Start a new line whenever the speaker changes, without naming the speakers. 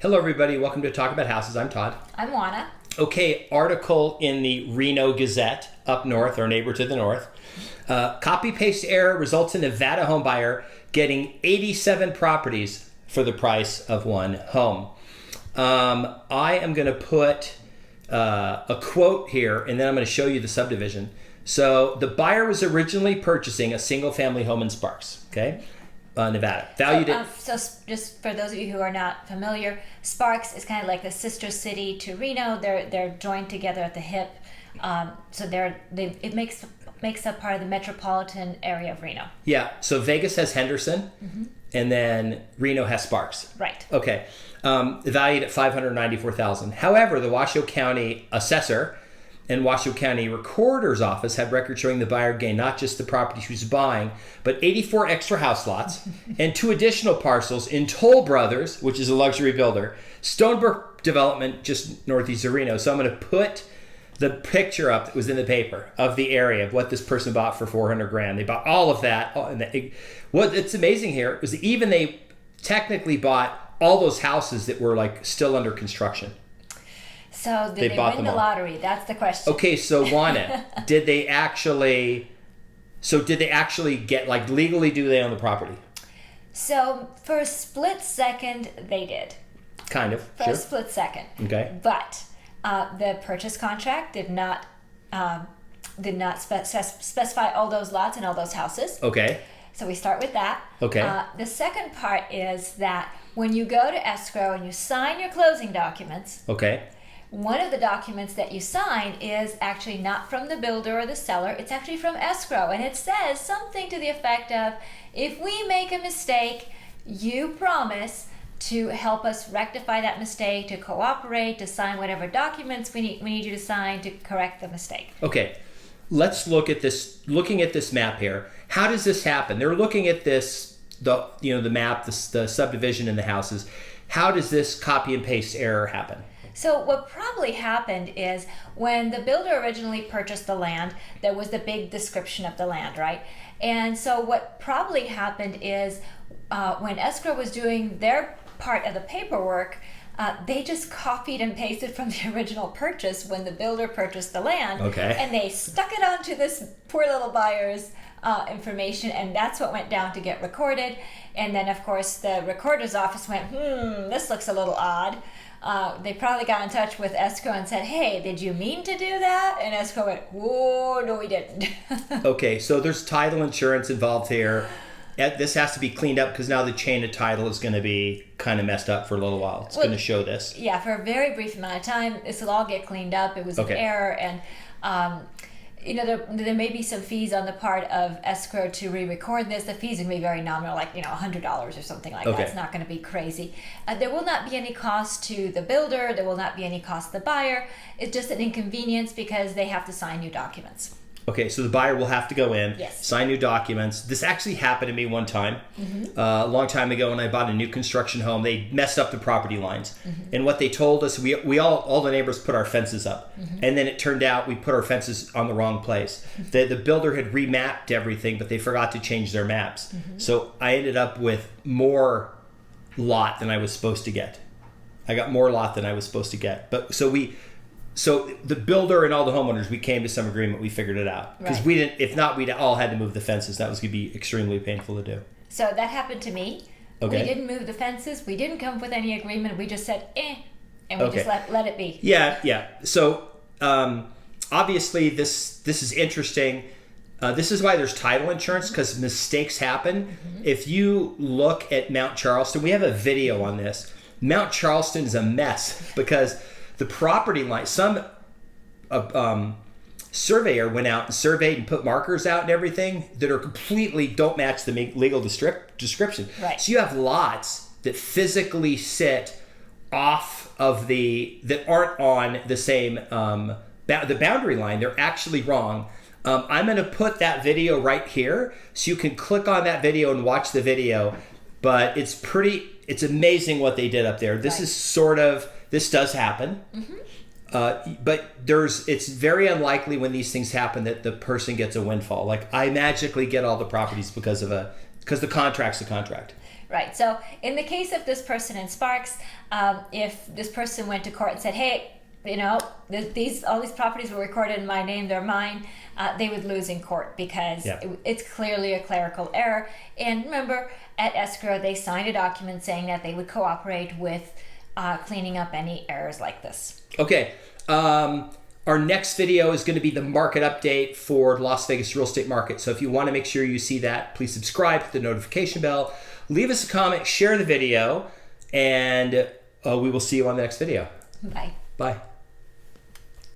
Hello, everybody. Welcome to Talk About Houses. I'm Todd.
I'm Juana.
Okay, article in the Reno Gazette up north, our neighbor to the north. Copy-paste error results in Nevada home buyer getting 87 properties for the price of one home. I am going to put a quote here, and then I'm going to show you the subdivision. So the buyer was originally purchasing a single-family home in Sparks, okay? Nevada. Valued it.
So just for those of you who are not familiar, Sparks is kind of like the sister city to Reno. They're joined together at the hip. So it makes up part of the metropolitan area of Reno.
Yeah. So Vegas has Henderson, and then Reno has Sparks.
Right.
Okay. Valued at $594,000. However, the Washoe County assessor and Washoe County Recorder's Office had records showing the buyer gained not just the property she was buying, but 84 extra house lots and 2 additional parcels in Toll Brothers, which is a luxury builder, Stonebrook Development just northeast of Reno. So I'm going to put the picture up that was in the paper of the area of what this person bought for $400,000. They bought all of that. What's amazing here is that even they technically bought all those houses that were like still under construction.
So did they win the lottery? That's the question.
Okay, so Juana, did they actually get, like, legally do they own the property?
So for a split second, they did.
Kind of,
For a split second.
Okay.
But the purchase contract did not specify all those lots and all those houses.
Okay.
So we start with that.
Okay.
The second part is that when you go to escrow and you sign your closing documents,
Okay.
one of the documents that you sign is actually not from the builder or the seller. It's actually from escrow. And it says something to the effect of, if we make a mistake, you promise to help us rectify that mistake, to cooperate, to sign whatever documents we need you to sign to correct the mistake.
Okay. Let's look at this. Looking at this map here, how does this happen? They're looking at this, the map, the subdivision and the houses. How does this copy and paste error happen?
So what probably happened is when the builder originally purchased the land, there was the big description of the land, right? And so what probably happened is when escrow was doing their part of the paperwork, they just copied and pasted from the original purchase when the builder purchased the land.
Okay.
And they stuck it onto this poor little buyer's information, and that's what went down to get recorded. And then, of course, the recorder's office went, this looks a little odd. They probably got in touch with escrow and said, hey, did you mean to do that? And escrow went, oh, no, we didn't.
Okay, so there's title insurance involved here. This has to be cleaned up because now the chain of title is going to be kind of messed up for a little while. It's going to show this.
Yeah, for a very brief amount of time, this will all get cleaned up. It was an error, and there may be some fees on the part of escrow to re-record this. The fees are going to be very nominal, like $100 or something like that. It's not going to be crazy. There will not be any cost to the builder. There will not be any cost to the buyer. It's just an inconvenience because they have to sign new documents.
Okay, so the buyer will have to go in,
Yes. Sign
new documents. This actually happened to me one time, a long time ago when I bought a new construction home. They messed up the property lines. And what they told us, we all the neighbors put our fences up. And then it turned out we put our fences on the wrong place. The builder had remapped everything, but they forgot to change their maps. So I ended up with more lot than I was supposed to get. I got more lot than I was supposed to get. But So the builder and all the homeowners, we came to some agreement. We figured it out because we didn't. If not, we'd all had to move the fences. That was going to be extremely painful to do.
So that happened to me.
Okay.
We didn't move the fences. We didn't come up with any agreement. We just said and we just let it be.
Yeah. So obviously this is interesting. This is why there's title insurance, because mistakes happen. If you look at Mount Charleston, we have a video on this. Mount Charleston is a mess because the property line, some surveyor went out and surveyed and put markers out and everything that are completely don't match the legal description.
Right.
So you have lots that physically sit off of that aren't on the same the boundary line. They're actually wrong. I'm going to put that video right here so you can click on that video and watch the video. But it's amazing what they did up there. This is this does happen. But it's very unlikely when these things happen that the person gets a windfall. Like I magically get all the properties because the contract's a contract.
Right. So in the case of this person in Sparks, if this person went to court and said, "Hey, you know, all these properties were recorded in my name, they're mine," they would lose in court because it's clearly a clerical error. And remember, at escrow, they signed a document saying that they would cooperate with cleaning up any errors like this.
Okay. Our next video is going to be the market update for the Las Vegas real estate market. So if you want to make sure you see that, please subscribe, hit the notification bell, leave us a comment, share the video, and we will see you on the next video.
Bye.
Bye.